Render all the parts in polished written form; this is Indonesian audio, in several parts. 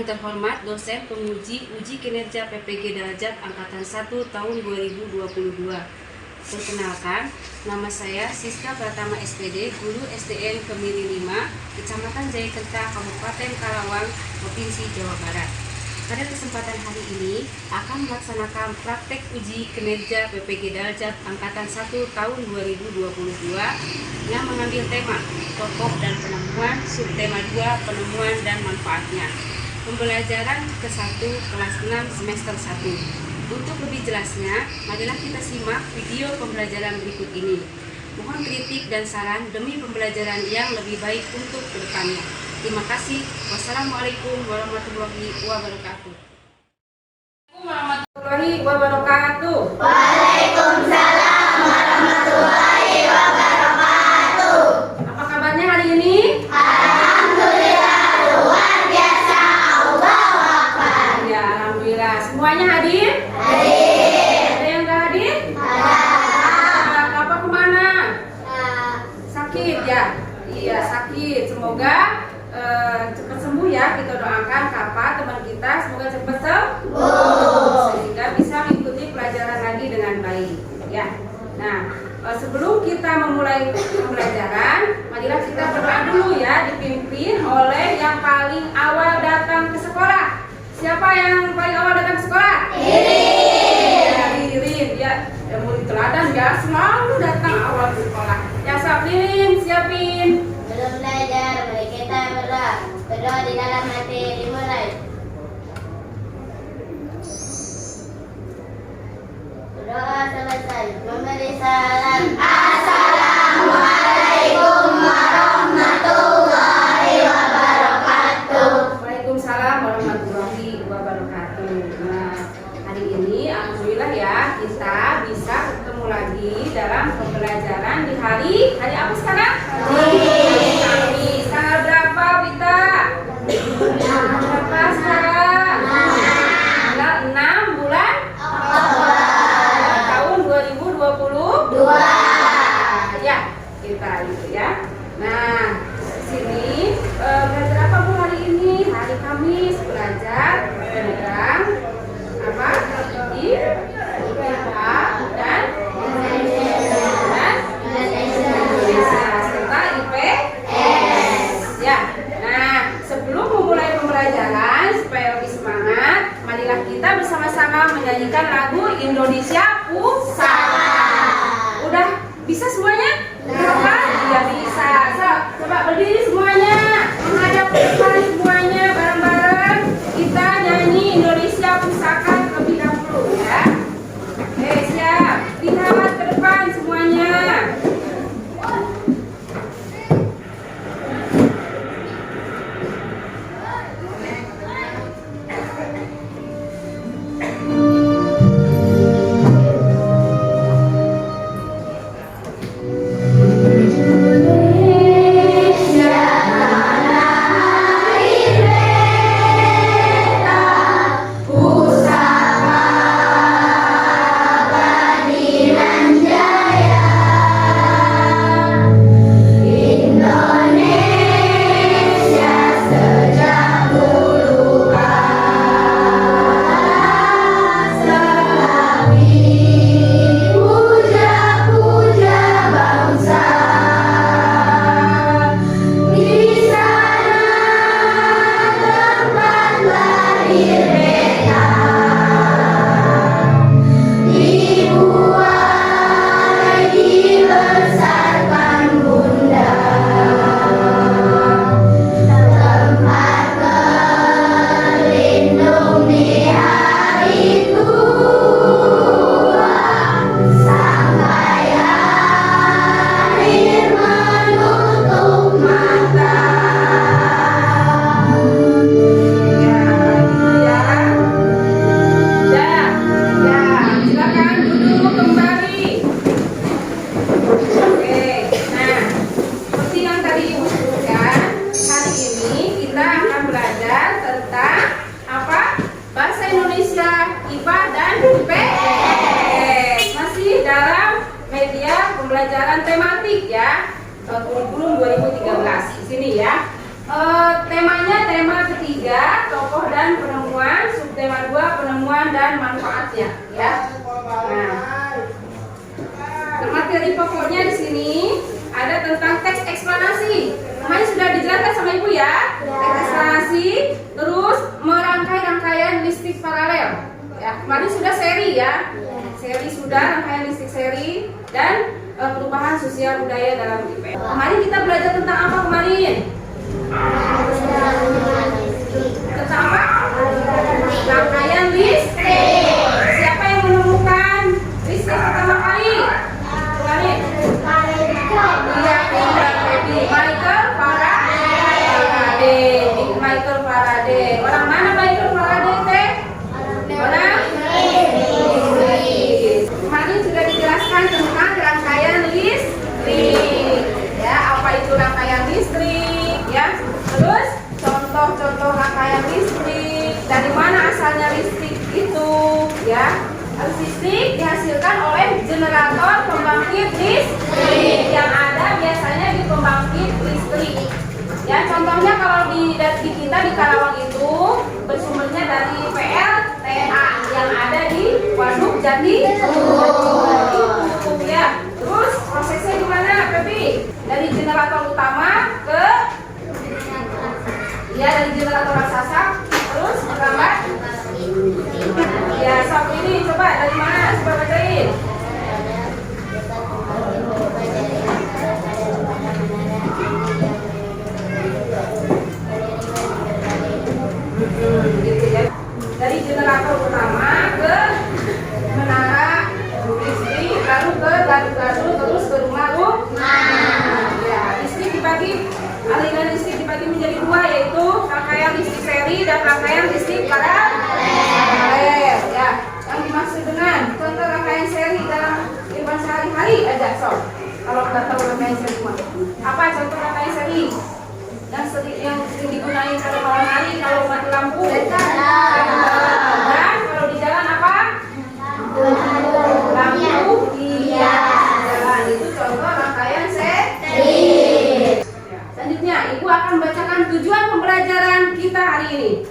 terhormat dosen penguji uji kinerja PPG Darajat Angkatan 1 tahun 2022. Perkenalkan, nama saya Siska Pratama SPD, Guru SDN Kemiri 5, Kecamatan Jayakerta, Kabupaten Karawang, Provinsi Jawa Barat. Pada kesempatan hari ini akan melaksanakan praktek uji kinerja PPG Darajat Angkatan 1 tahun 2022 yang mengambil tema pokok dan penemuan, subtema 2 penemuan dan manfaatnya. Pembelajaran ke-1 kelas 6 semester 1. Untuk lebih jelasnya, marilah kita simak video pembelajaran berikut ini. Mohon kritik dan saran demi pembelajaran yang lebih baik untuk kedepannya. Terima kasih. Wassalamualaikum warahmatullahi wabarakatuh. Warahmatullahi wabarakatuh. Waalaikumsalam warahmatullahi wabarakatuh. Apa kabarnya hari ini? Alhamdulillah luar biasa. Allahu Akbar. Ya, alhamdulillah. Semuanya hadir? Hadir. Ada yang nggak hadir? Ada. Apa kemana? Sakit ya? Iya, sakit. Semoga cepat sembuh ya. Kita doakan Kapa teman kita semoga cepat sembuh sehingga bisa mengikuti pelajaran lagi dengan baik ya. Nah, sebelum kita memulai pembelajaran, marilah kita berdoa dulu ya, dipimpin oleh yang paling awal datang ke sekolah. Siapa yang paling awal datang ke sekolah? Ririn ya. Yang murid teladan ya, selalu datang awal ke sekolah. Yang Sablin siapin. Belum belajar, mari kita berdoa. Berdoa di dalam hati dimulai. Berdoa selesai. Memberi salam. Assalamualaikum warahmatullahi wabarakatuh. Waalaikumsalam warahmatullahi wabarakatuh. Nah, hari ini alhamdulillah ya kita bisa ketemu lagi dalam pembelajaran di hari apa sekarang? Kamis. Tanggal berapa, Wita? Berapa sekarang? Tanggal 6 bulan tahun 2022. Ya, kita itu ya. Nah, sini belajar apa Bu hari ini? Hari Kamis belajar tentang apa? IPA dan serta IPS. Ya. Nah, sebelum memulai pembelajaran supaya lebih semangat, marilah kita bersama-sama menyanyikan lagu Indonesia Pusaka. Udah bisa semuanya? Coba? Iya bisa. So, coba berdiri semuanya. Menghadap ke depan semuanya bareng-bareng. Kita nyanyi Indonesia Pusaka terlebih dahulu ya. Oke, siap. Lihat ke depan semuanya. Indonesia tanah dan manfaatnya, ya. Nah, materi pokoknya di sini ada tentang teks eksplanasi. Kemarin sudah dijelaskan sama Ibu ya. Teks eksplanasi, terus merangkai rangkaian listrik paralel. Ya, kemarin sudah seri ya. Seri sudah rangkaian listrik seri dan perubahan sosial budaya dalam IPS. Kemarin kita belajar tentang apa kemarin? Tentang apa? Rangkaian listrik. Siapa yang menemukan listrik pertama kali? Kemarin? Iya, Michael Faraday. Orang mana Michael Faraday teh? Orang Inggris. Kemarin sudah dijelaskan tentang rangkaian listrik. Ya, apa itu rangkaian listrik? Ya, terus contoh-contoh rangkaian listrik. Dari mana asalnya listrik itu? Ya, listrik dihasilkan oleh generator pembangkit listrik yang ada biasanya di pembangkit listrik. Ya, contohnya kalau di kita di Karawang itu bersumbernya dari PLTA yang ada di Waduk Jati. Ya, terus prosesnya gimana, Pepi? Dari generator utama ke dari generator raksasa terus merambat. Ya, sob ini coba dari mana? Coba bacain. Gitu ya. Dari generator utama ke menara listrik, lalu ke gadu-gadu, terus ke rumah. Ya, listrik dibagi, aliran listrik dibagi menjadi dua, yaitu rangkaian listrik seri dan rangkaian listrik paralel. Ya, yang dimaksud dengan contoh rangkaian seri dalam kehidupan sehari-hari aja, sob. Kalau nggak tahu rangkaian seri apa contoh rangkaian seri? Yang sering digunakan pada malam hari kalau mati lampu. Dan kalau di jalan apa? Lampu jalan. Itu contoh rangkaian seri. Selanjutnya, Ibu akan membacakan tujuan pembelajaran kita hari ini.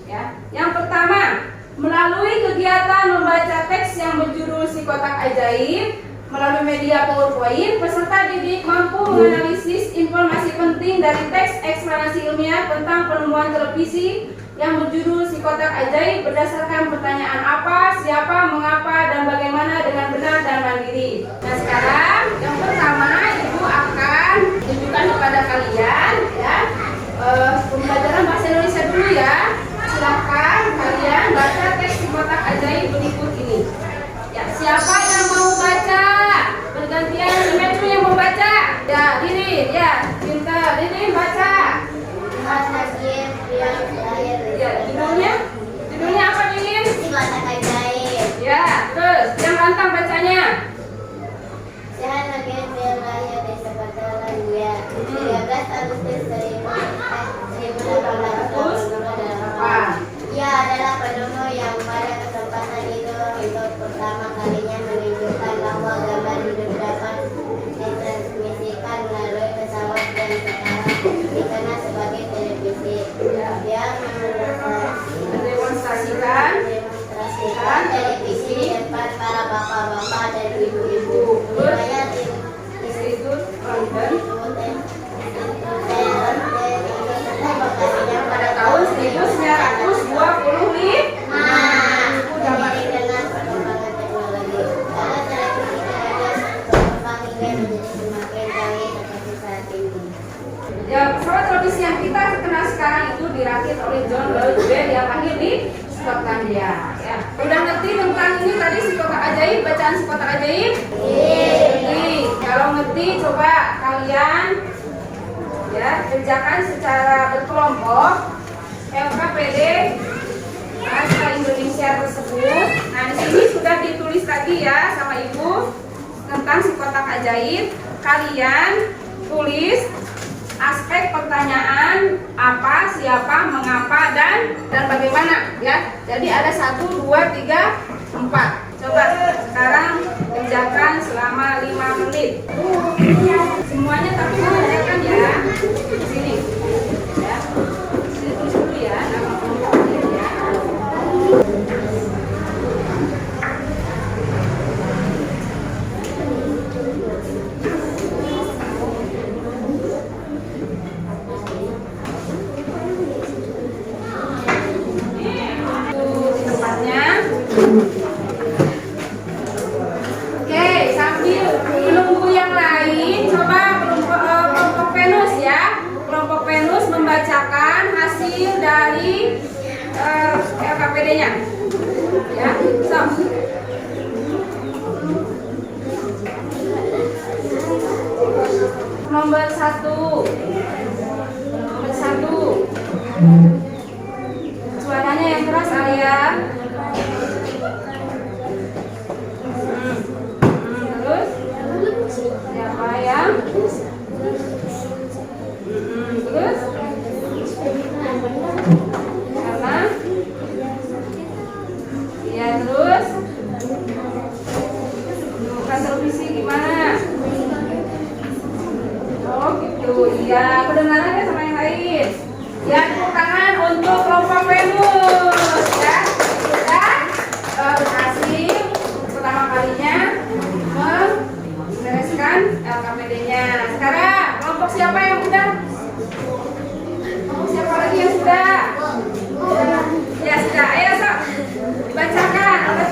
Ya, yang pertama, melalui kegiatan membaca teks yang berjudul Si Kotak Ajaib melalui media PowerPoint, peserta didik mampu menganalisis informasi penting dari teks eksplanasi ilmiah tentang penemuan televisi yang berjudul Si Kotak Ajaib berdasarkan pertanyaan apa, siapa, mengapa, dan bagaimana dengan benar dan mandiri. Nah, sekarang yang pertama Ibu akan tunjukkan kepada kalian ya pembelajaran bahasa Indonesia dulu ya. Silahkan kalian baca teks Si Kotak Ajaib berikut ini. Ya, siapa yang mau baca? Bergantian Metro yang mau baca. Ya, Ririn, ya, pintar. Ririn baca. Ya, judulnya apa, Ririn? Si Kotak Ajaib. Ya, terus yang lantang bacanya. Sehat bagian wilayah Desa Batalan ya. 13 Agustus 1888. Ia adalah penemuh yang pada kesempatan itu untuk pertama kalinya menunjukkan bahwa gambar hidup dapat ditransmisikan melalui pesawat dan sekarang dikenal sebagai televisi. Dia mendemonstrasikan televisi di depan para bapak-bapak dan ibu-ibu. Riwayat Institut London pada tahun 1925. Ya, pesawat televisi yang kita kenal sekarang itu dirakit oleh John Lloyd Webber yang lahir di Skotlandia. Ya, udah ngerti tentang ini tadi Si Kotak Ajaib, bacaan Si Kotak Ajaib? Ngerti. Kalau ngerti, coba kalian ya kerjakan secara berkelompok LKPD bahasa Indonesia tersebut. Nah, di sini sudah ditulis tadi ya sama Ibu tentang Si Kotak Ajaib. Kalian tulis aspek pertanyaan apa, siapa, mengapa, dan bagaimana ya. Jadi ada 1, 2, 3, 4. Coba sekarang kerjakan selama 5 menit. Semuanya tapi mengerjakan ya. Di sini. Ya. Sini tulis dulu ya nama kelompoknya ya.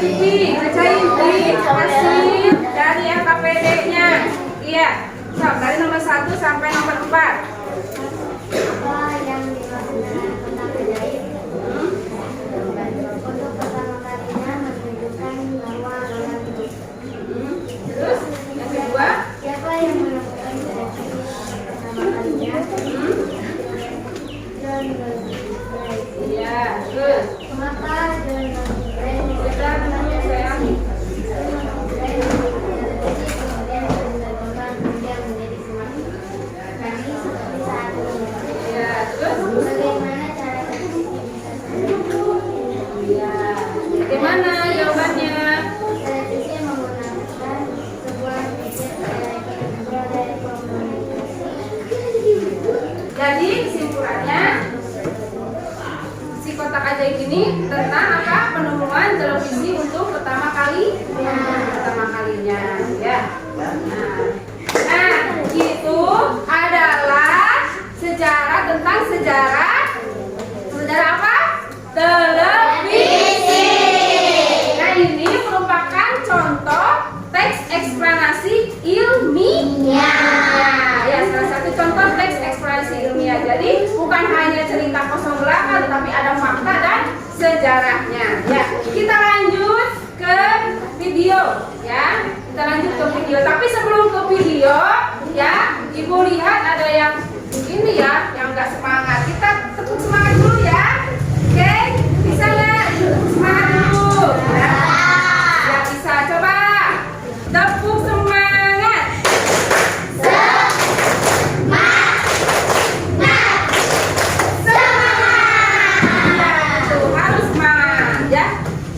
TV, bacain di hasil dari LKPD-nya. Iya, so, dari nomor 1 sampai nomor 4. Apa yang dimaksudkan tentang ajaib? Untuk pertama kalinya menunjukkan bahwa orang itu. Terus yang kedua, Siapa yang melakukan terapi pertama kalinya? John Gray. iya, terus Mengapa John Gray kita menunggu sayang. kemudian berkembang hingga menjadi semakin kami seperti saat ini? Iya, terus Bagaimana cara terjadi bisa sampai iya. Bagaimana jawabannya? televisi menggunakan sebuah gadget dari komunikasi? Jadi kesimpulannya si kotak ajaib ini tentang apa? Penemuan televisi untuk pertama kalinya, ya. Nah, itu adalah tentang sejarah apa? Televisi. Nah, ini merupakan contoh teks eksplanasi ilmiah. Ya, salah satu contoh teks eksplanasi ilmiah. Jadi bukan hanya cerita kosong belaka, tetapi ada fakta dan sejarahnya. Ya, kita lanjut ke video. Ya, kita lanjut ke video. Tapi sebelum ke video, ya, Ibu lihat ada yang ini ya, yang nggak semangat. Kita tepuk semangat dulu ya. Oke, bisa nggak? Tepuk semangat dulu. Ya, ya bisa. Coba tepuk semangat. Harus semangat ya.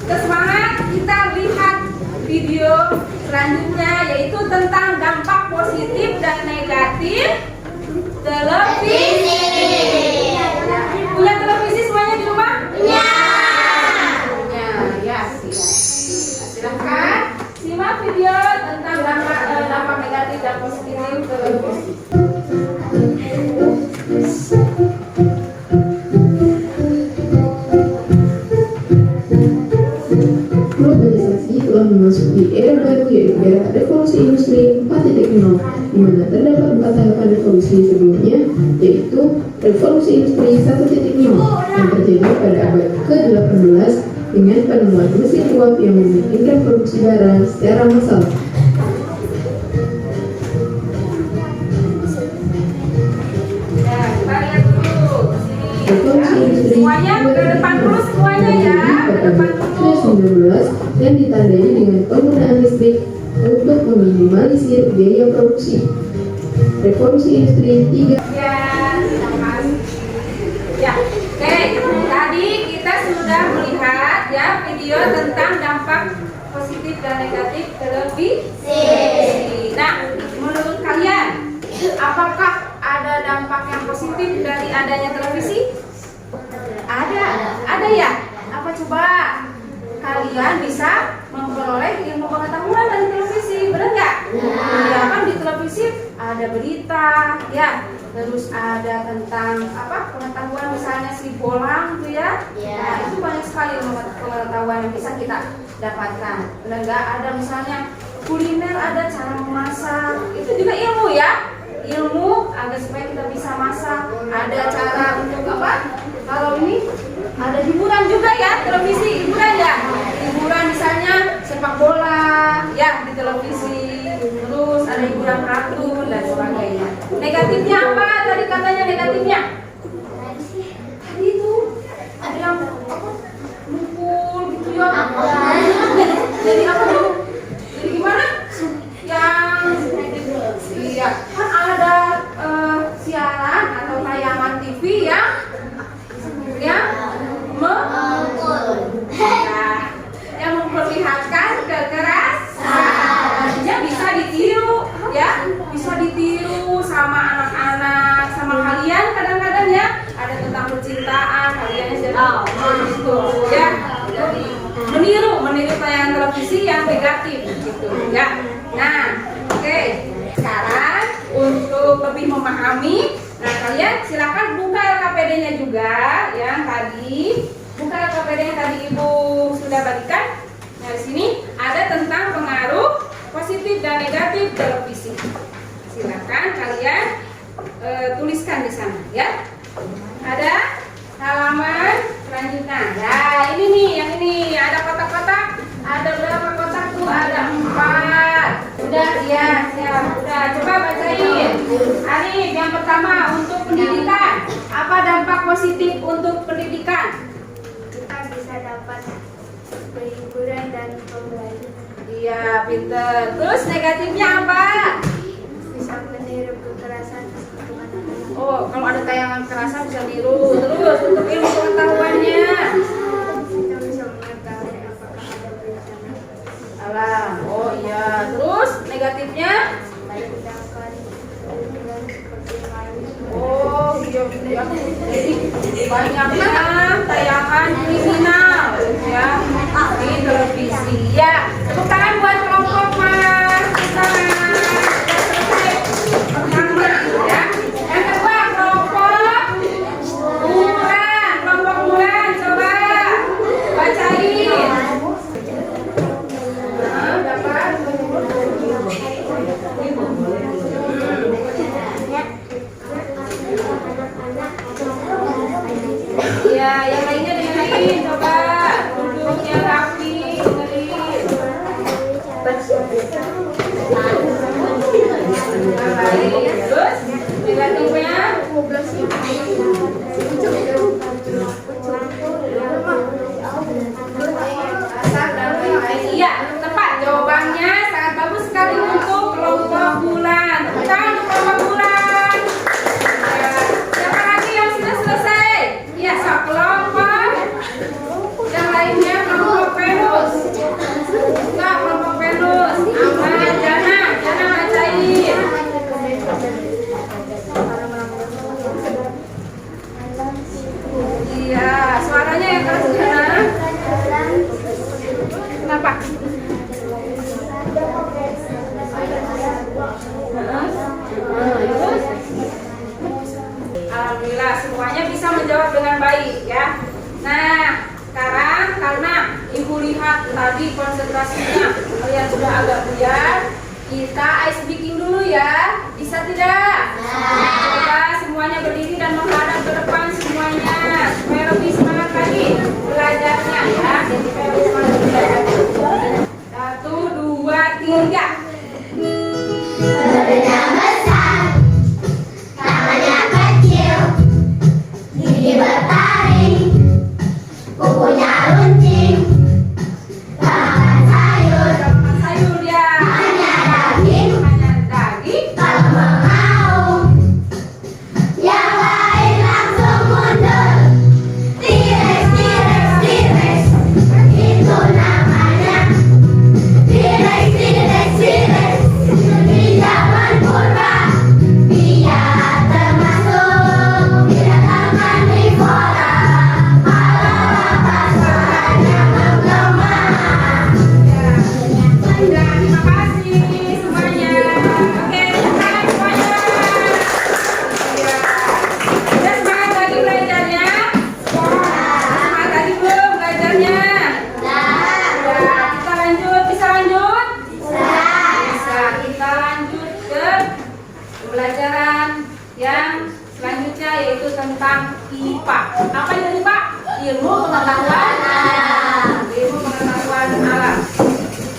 Semangat, kita lihat video selanjutnya yaitu tentang dampak positif dan negatif televisi. Punya televisi semuanya di rumah? Punya. Ya, silahkan simak video tentang dampak negatif dan positif televisi. Globalisasi telah memasuki era baru yaitu era revolusi industri 4.0 di mana terdapat 4 tahapan revolusi sebelumnya yaitu revolusi industri 1.0 yang terjadi pada abad ke-18 dengan penemuan mesin uap yang memungkinkan produksi barang secara massal. Ya, kita lihat dulu ke sini. Revolusi industri Semuanya ke depan dulu semuanya ya, ke depan dulu. 19 yang ditandai dengan penggunaan listrik untuk meminimalisir biaya produksi. Revolusi industri 3 Ya, ya, oke. Tadi kita sudah melihat ya video tentang dampak positif dan negatif televisi. Nah, menurut kalian, apakah ada dampak yang positif dari adanya televisi? Ada ya. Apa coba? Kalian bisa memperoleh ilmu pengetahuan dari televisi, benar nggak? Ya kan di televisi ada berita, ya, terus ada tentang apa pengetahuan misalnya si bolang tuh ya. Nah, itu banyak sekali ilmu pengetahuan yang bisa kita dapatkan. Benar nggak? Ada misalnya kuliner, ada cara memasak, itu juga ilmu ya. Ilmu agar supaya kita bisa masak. Ada cara untuk apa? Kalau ini ada hiburan juga ya, televisi hiburan ya. Hiburan misalnya sepak bola ya di televisi. Terus ada hiburan kartun dan sebagainya. Negatifnya apa? Tadi katanya negatifnya. Tadi itu ada yang apa? Mukul gitu ya. Jadi apa tuh? Jadi gimana? Yang iya kan ada siaran atau tayangan TV yang yang memperlihatkan kekerasan. Artinya bisa ditiru ya, bisa ditiru sama anak-anak, sama kalian kadang-kadang ya. Ada tentang percintaan, kalian jadi gitu ya. Jadi meniru tayangan televisi yang negatif gitu ya. Nah, oke. Sekarang untuk lebih memahami, nah kalian silakan buka LKPD-nya juga yang tadi. Buka LKPD yang tadi Ibu sudah bagikan. Nah, di sini ada tentang pengaruh positif dan negatif televisi. Silakan kalian tuliskan di sana ya. Ada halaman selanjutnya. Nah, ini nih, yang ini ada kotak-kotak. Ada berapa kotak tuh? Ada 4. Udah ya, siap. Udah, coba bacain. Arif, yang pertama untuk pendidikan. Apa dampak positif untuk pendidikan? Kita bisa dapat hiburan dan pembelajaran. Iya, pinter. Terus negatifnya apa? Bisa meniru kekerasan anak-anak. Oh, kalau ada tayangan kekerasan bisa niru. Terus untuk ilmu pengetahuannya. Kita bisa mengetahui apakah ada bencana. Alah, oh iya. Terus negatifnya? Dapat hiburan seperti main. Oh iya, iya. Jadi banyaknya tayangan kriminal ya di televisi. Ya, tepuk tangan buat kelompok Mas. Kita sudah selesai pertama ya. Yang kedua kelompok Bulan. Kelompok Bulan, coba bacain. Nah, dapat. Ya, yang lainnya dengerin, coba duduknya rapi, dengerin. Yang lain, terus negatifnya. Iya, tepat jawabannya sangat bagus sekali untuk kelompok Bulan. Bukan untuk kelompok Bulan. Ya, siapa lagi yang sudah selesai? Iya, so kelompok. Yang lainnya kelompok Venus. Enggak, kelompok Venus. Aman, Jana bacain. Iya, suaranya yang keras Jana. Kenapa? Terus? Alhamdulillah semuanya bisa menjawab dengan baik ya. Nah, sekarang karena Ibu lihat tadi konsentrasinya kalian sudah agak buyar, kita ice breaking dulu ya. Bisa tidak? Coba semuanya berdiri dan menghadap ke depan semuanya supaya lebih semangat lagi belajarnya ya. Supaya lebih semangat belajarnya. 1, 2, 3. Badannya besar, tangannya kecil, gigi bertaring, kukunya runcing, makan sayur, Sayur ya. hanya daging, Hanya daging. kalau mau. Yang lain langsung mundur. T-Rex, T-Rex, T-Rex, itu namanya. T-Rex, T-Rex, T-Rex, di zaman purba. Dia termasuk binatang karnivora. Kalau apa suaranya menggema. Ya, terima kasih semuanya. Oke, semangat semuanya. Ya, udah semangat lagi belajarnya? Semangat lagi belum belajarnya? Ya, kita lanjut. Bisa lanjut? Bisa. Kita lanjut ke pembelajaran yang selanjutnya yaitu tentang IPA. Apa itu IPA? Ilmu pengetahuan alam. Ilmu pengetahuan alam.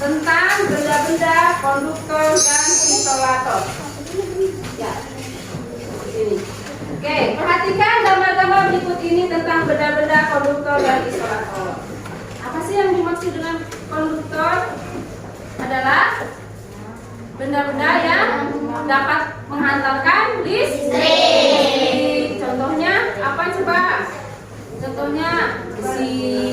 Tentang benda-benda, konduktor dan isolator. Ya. Ini. Oke, perhatikan gambar-gambar berikut ini tentang benda-benda, konduktor dan isolator. Apa sih yang dimaksud dengan konduktor? Adalah benda-benda yang dapat menghantarkan listrik. Contohnya apa coba? Contohnya besi,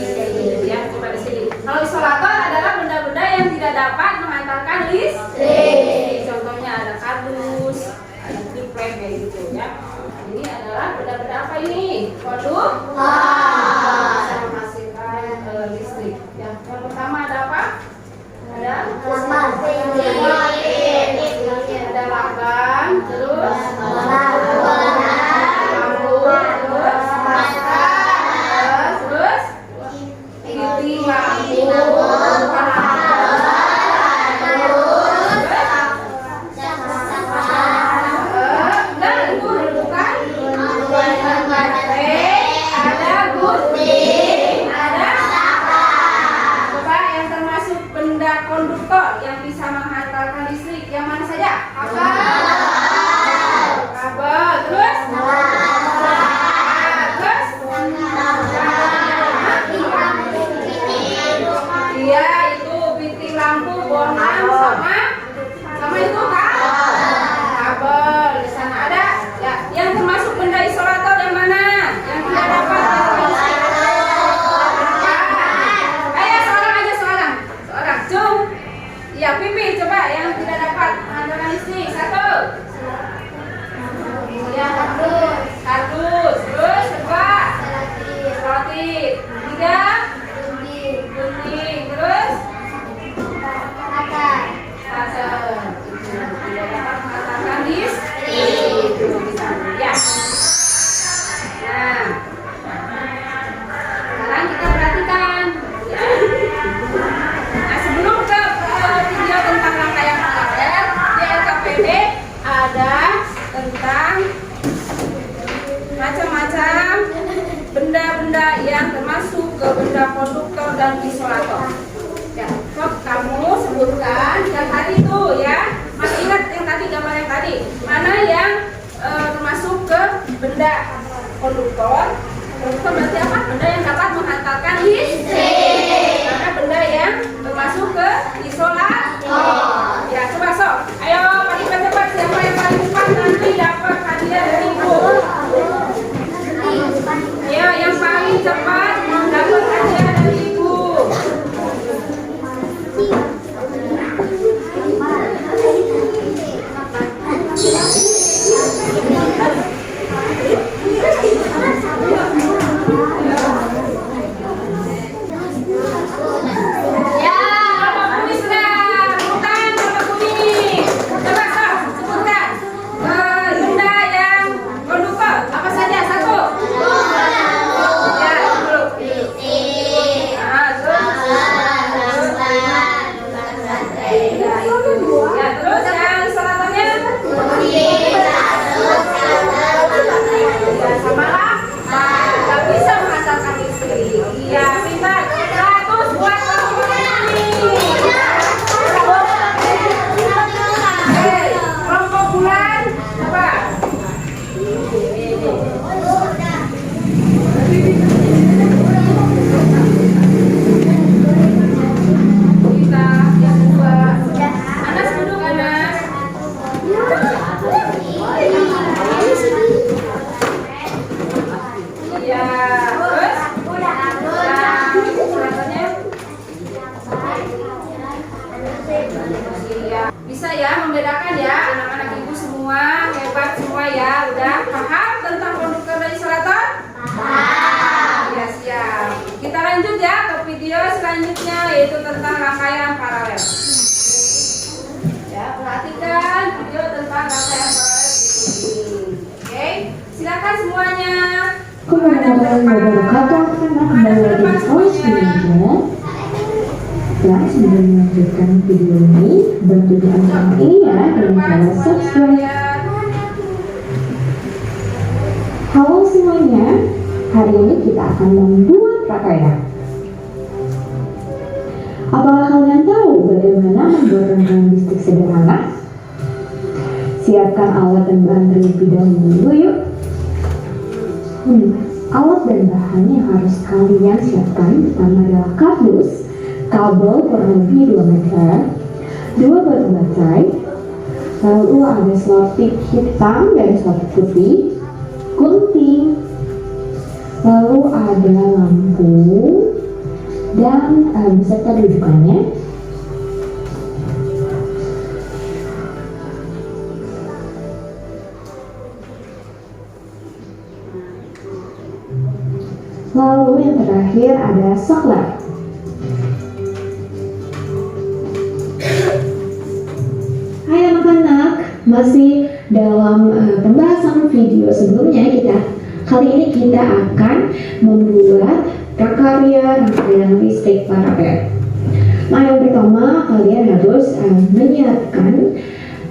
ya coba di sini. Kalau isolator adalah benda-benda yang tidak dapat menghantarkan listrik. Contohnya ada kardus, ada triplek kayak gitu ya. Ini adalah benda-benda apa ini? Konduktor. Bisa menghasilkan listrik. Yang pertama ada apa? Ada ada lambang, terus terus titik lampu, konduktor yang bisa menghantarkan listrik yang mana saja? Kabel. Terus? Iya, itu bintik lampu, bohlam, sama itu kabel. Di sana ada ya, yang termasuk benda isolator yang mana? Yang tidak dapat. Ayo seorang aja, seorang. Cung. Iya, Pipi coba yang tidak dapat mengandalkan listrik. 1. Ya, kardus. Terus kedua, selotip. 3, gunting. Terus cutter. Tidak dapat mengatakan listrik. Ya. Nah, sekarang kita perhatikan. Ya. Nah, sebelum ke video tentang rangkaian paralel di LKPD ada tentang macam-macam benda-benda yang termasuk ke benda konduktor dan isolator. Ya, kok kamu sebutkan yang tadi tuh ya, masih ingat yang tadi gambar yang tadi? Mana yang termasuk ke benda konduktor? Konduktor berarti apa? Benda yang dapat menghantarkan listrik. Karena benda yang termasuk ke isolator. Ya, coba sok. Ayo paling cepat, siapa yang paling cepat nanti dapat hadiah dari ibu. Ya, yang paling cepat mendapat hadiah dari ibu. Ya, Bapak kuning sudah. Bukan Bapak kuning. Coba sok, sebutkan benda yang konduktor. Apa saja? 1. Ya, dulu. Nah, terus. Ya, itu. Ya, terus yang isolatornya? Ya, sama lah. Nggak bisa menghantarkan listrik. Iya, pintar. 100 buat Bapak kuning. Kelompok bulan, coba. Kita yang kedua. Anas duduk, Anas. Iya, terus? Isolatornya? Iya. Bisa ya membedakan ya anak-anak ibu semua, hebat semua ya. Udah paham tentang konduktor dan isolator? Ya, siap. Kita lanjut ya ke video selanjutnya, yaitu tentang rangkaian paralel. Ya, perhatikan video tentang rangkaian paralel ini. Oke, silakan semuanya. Warahmatullahi wabarakatuh. Kembali lagi di Voice Media. Dan sebelum melanjutkan video ini, bantu diangkat ini ya dengan cara subscribe. Halo semuanya, hari ini kita akan membuat rangkaian. Apakah kalian tahu bagaimana membuat rangkaian listrik sederhana? Siapkan alat dan bahan terlebih dahulu yuk. Alat dan bahan yang harus kalian siapkan pertama adalah kardus, kabel kurang lebih 2 meter, 2 batu baterai, lalu ada selotip hitam dan selotip putih, gunting, lalu ada lampu dan beserta rujukannya. Lalu yang terakhir ada soklat. Hai anak-anak, masih dalam pembahasan video sebelumnya kali ini kita akan membuat prakarya rangkaian listrik paralel. Nah, yang pertama kalian harus menyiapkan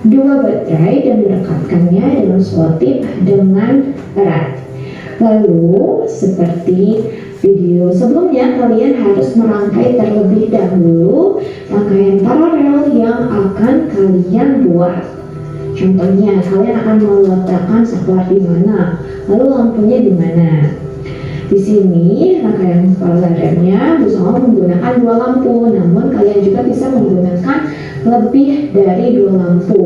2 baterai dan mendekatkannya dengan selotip dengan erat. Lalu seperti video sebelumnya, kalian harus merangkai terlebih dahulu rangkaian paralel yang akan kalian buat. Contohnya, kalian akan meletakkan saklar di mana, lalu lampunya di mana. Di sini rangkaian paralelnya bersama menggunakan 2 lampu, namun kalian juga bisa menggunakan lebih dari 2 lampu.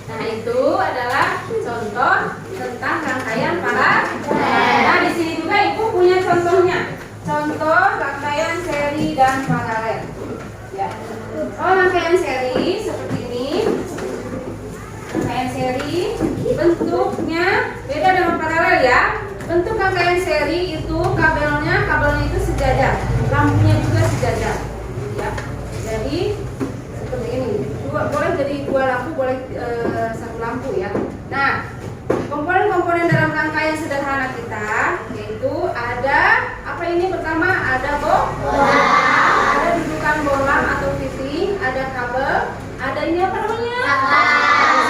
Nah, itu adalah contoh tentang rangkaian paralel. Nah, di sini juga Ibu punya contohnya. Contoh rangkaian seri dan paralel. Ya. Kalau rangkaian seri seperti ini. Rangkaian seri bentuknya beda dengan paralel ya. Bentuk rangkaian seri itu kabelnya itu sejajar, lampunya juga sejajar. Ya. Jadi seperti ini. Boleh jadi 2 lampu, boleh 1 lampu ya. Nah, komponen-komponen dalam rangkaian sederhana kita yaitu ada apa ini pertama ada ada dudukan bolam atau titik, ada kabel, ada ini apa namanya?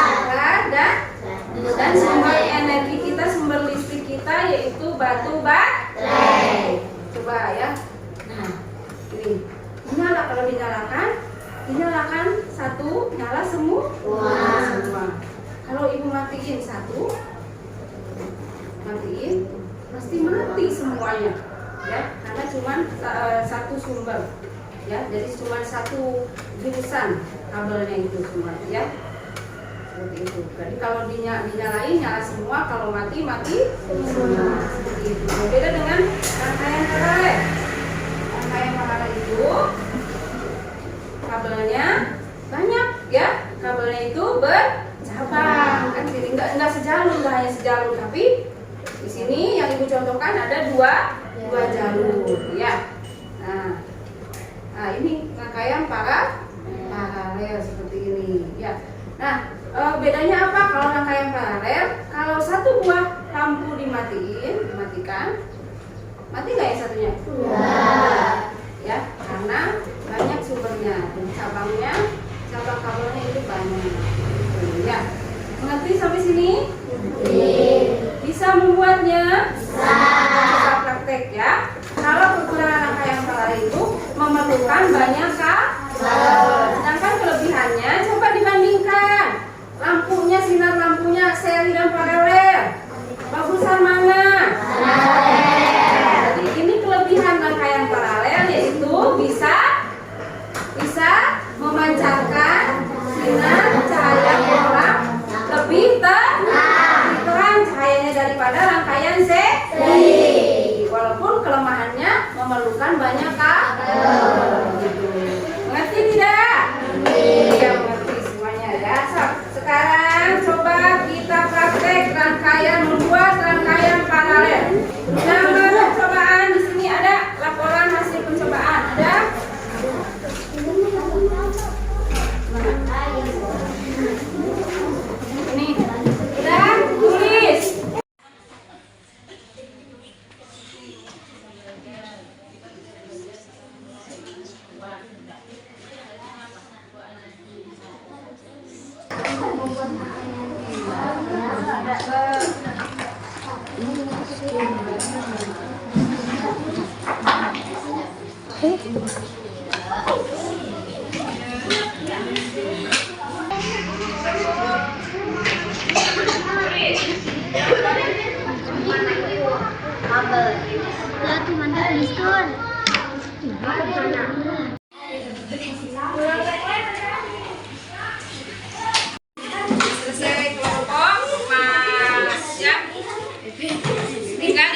Saklar dan sumber energi kita, sumber listrik kita yaitu batu baterai. Coba ya. Nah, ini nyala, kalau dinyalakan 1 nyala semua. Kalau Ibu matiin 1, pasti mati semuanya, ya, karena cuma 1 sumber, ya, jadi cuma 1 jurusan kabelnya itu semua, ya, seperti itu. Jadi kalau dinyalain nyala semua, kalau mati semua, seperti itu. Berbeda dengan rangkaian paralel. Rangkaian paralel itu kabelnya banyak, ya, kabelnya itu bercabang, kan, jadi nggak sejalur, nggak hanya sejalur, tapi di sini yang Ibu contohkan ada dua jalur, ya. Nah, ini rangkaian paralel seperti ini, ya. Nah, bedanya apa kalau rangkaian paralel? Kalau 1 buah lampu dimatikan, mati nggak yang satunya? Ya, karena banyak sumbernya dan cabang kabelnya itu banyak. Ya, mengerti sampai sini? Bisa membuatnya? Bisa praktek ya. Kalau penggunaan rangkaian paralel itu memerlukan banyak kabel. Sedangkan kelebihannya coba dibandingkan. Lampunya, sinar lampunya seri dan paralel. Bagusan mana? Jadi ini kelebihan rangkaian paralel yaitu bisa memancarkan sinar cahaya bolam lebih terang cahayanya daripada rangkaian seri. Walaupun kelemahannya memerlukan banyak kabel. Mengerti tidak? Iya, mengerti semuanya ya. Sekarang coba kita praktek membuat rangkaian paralel. Nama percobaan di sini ada laporan hasil pencobaan. Ada? Ini. Udah? Tulis. Selesai kelompok Mas ya. Tinggal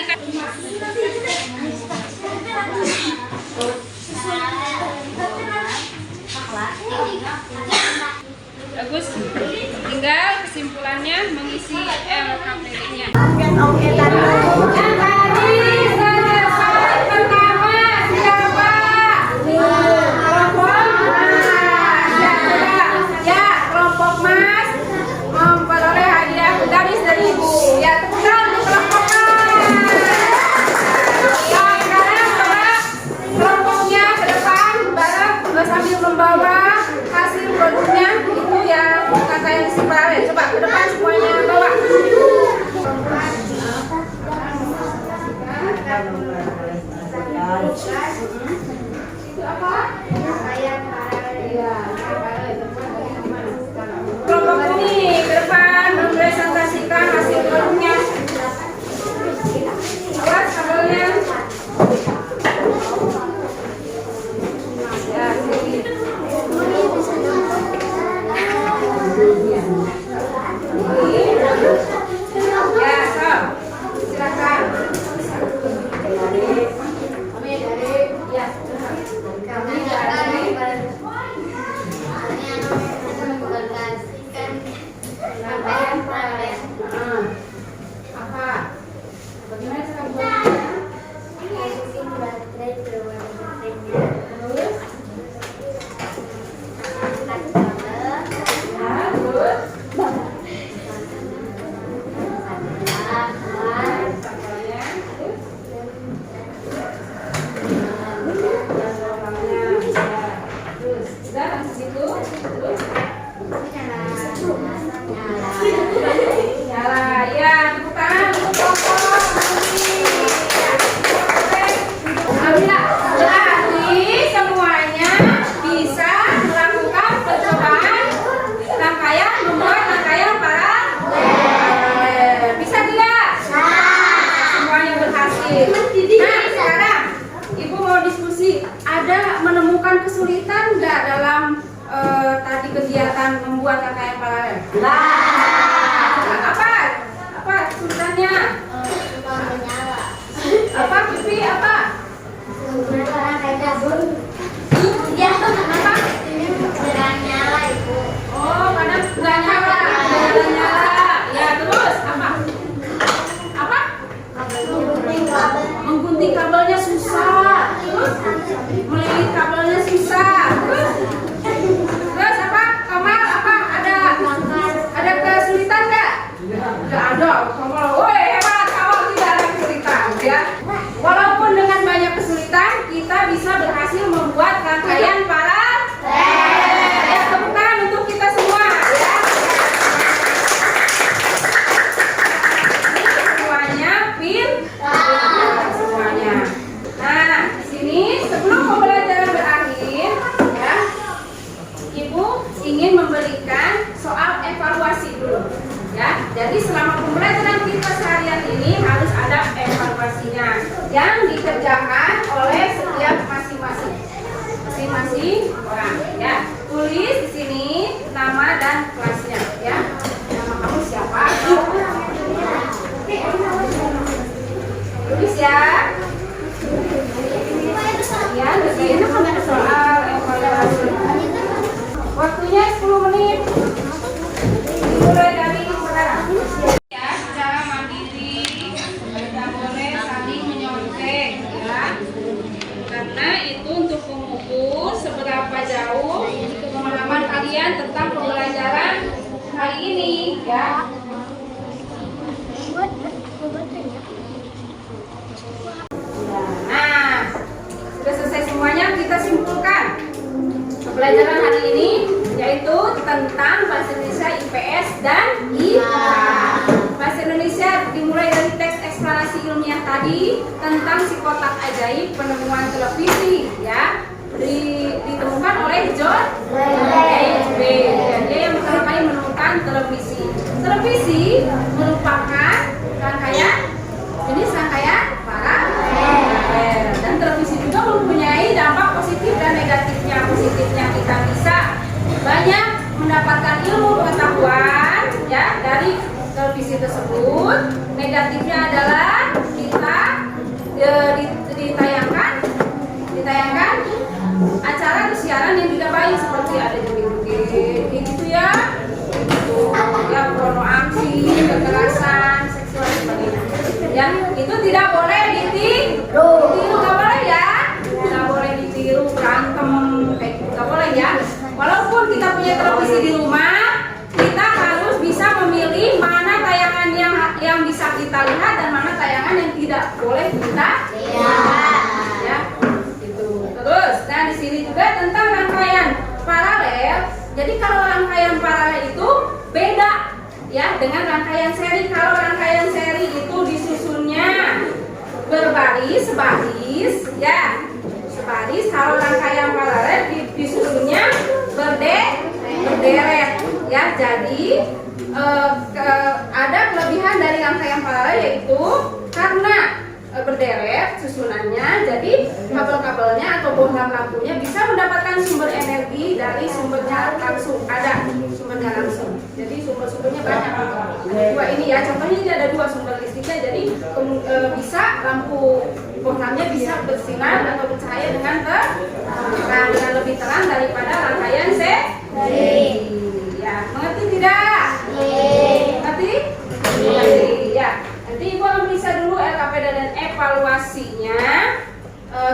bagus. Tinggal kesimpulannya mengisi LKPD-nya. semuanya. Ya, so, silakan. Kami dari, ya, kami dari rangkaian paralel. apa? Bagaimana cara buatnya? Mesin baterai berwarna pink. Terus, Angkat kabel. ya, terus, kabelnya, terus, lubangnya, ya, terus, sudah sampai situ, terus, nyala, ya, tepuk tangan untuk Koko. Alhamdulillah, berarti semuanya bisa melakukan percobaan rangkaian membuat rangkaian paralel. Bisa tidak? Semuanya berhasil. Nah, sekarang Ibu mau diskusi. Ada menemukan kesulitan nggak dalam tadi kegiatan membuat rangkaian paralel? Apa? Apa kesulitannya? Apa, Pipi? Apa? Oh, kadang nggak nyala, nggak nyala. Ya, terus apa? Apa? Menggunting kabelnya susah. Terus melilit kabelnya susah. Terus apa? Kamal apa? Ada kesulitan nggak? Nggak ada. Kamal, woi hebat. Kamal tidak ada kesulitan, ya. Walaupun dengan banyak kesulitan, kita bisa berhasil membuat rangkaian paralel. Ya, tepuk tangan untuk kita semua, ya. Ini semuanya semuanya. Nah, di sini sebelum pembelajaran berakhir, ya, Ibu ingin memberikan soal evaluasi dulu, ya. Jadi selama pembelajaran kita seharian ini harus ada evaluasinya yang dikerjakan oleh setiap masing-masing orang, ya. Tulis di sini nama dan kelasnya, ya. Nama kamu siapa? Tulis ya. Ya, begini soal evaluasi. Waktunya 10 menit. Dimulai dari sekarang. Ya, secara mandiri, tidak boleh saling menyontek, ya. Karena itu untuk mengukur seberapa jauh pemahaman kalian tentang pembelajaran hari ini, ya. Nah, sudah selesai semuanya, kita simpulkan pembelajaran hari ini, yaitu tentang bahasa Indonesia IPS dan IPA. Bahasa Indonesia dimulai dari teks eksplanasi ilmiah tadi tentang si kotak ajaib penemuan televisi, ya, ditemukan oleh John H.B. dan dia yang pertama kali menemukan televisi. Televisi merupakan jenis rangkaian paralel, dan televisi juga mempunyai dampak positif dan negatifnya. Positifnya kita bisa banyak mendapatkan ilmu pengetahuan, ya, dari televisi tersebut. Negatifnya adalah kita ditayangkan acara atau siaran yang tidak baik, seperti ada joget-joget gitu, ya, ya, pornografi, kekerasan seksual dan sebagainya. Ya, itu tidak boleh ditiru, nggak boleh, ya, tidak boleh ditiru, berantem kayak gitu nggak boleh, ya. Walaupun kita punya televisi di rumah, kita harus bisa memilih mana tayangan yang bisa kita lihat dan mana tayangan yang tidak boleh kita lihat, ya, gitu. Terus, dan di sini juga tentang rangkaian paralel. Jadi kalau rangkaian paralel itu beda, ya, dengan rangkaian seri. Kalau rangkaian seri itu disusunnya berbaris, sebaris, ya, sebaris. Kalau rangkaian paralel disusunnya berderet, ya. Jadi ada kelebihan dari rangkaian paralel, yaitu karena berderet susunannya, jadi kabel-kabelnya atau bohlam lampunya bisa mendapatkan sumber energi dari sumbernya langsung, ada sumbernya langsung. Jadi sumber-sumbernya banyak. Dua ini ya, contohnya ini ada dua sumber listriknya. Jadi bisa lampu bohlamnya bisa bersinar atau bercahaya dengan dengan lebih terang daripada rangkaian ya, mengerti tidak? Mengerti? Ya. Nanti Ibu akan periksa dulu LKPD dan evaluasinya.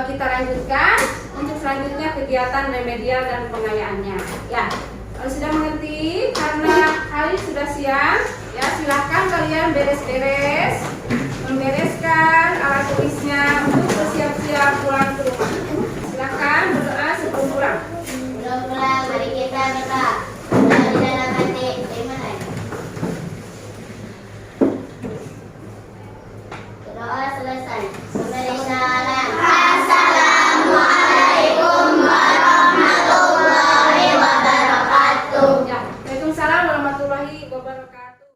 Kita lanjutkan untuk selanjutnya kegiatan remedial dan pengayaannya. Ya, kalau sudah mengerti, karena hari sudah siang, ya silahkan kalian beres-beres, membereskan alat tulisnya untuk bersiap-siap pulang ke rumah. Silahkan berdoa sebelum pulang. Belum pulang, mari kita berdoa. Doa di dalam hati, gimana? Doa selesai.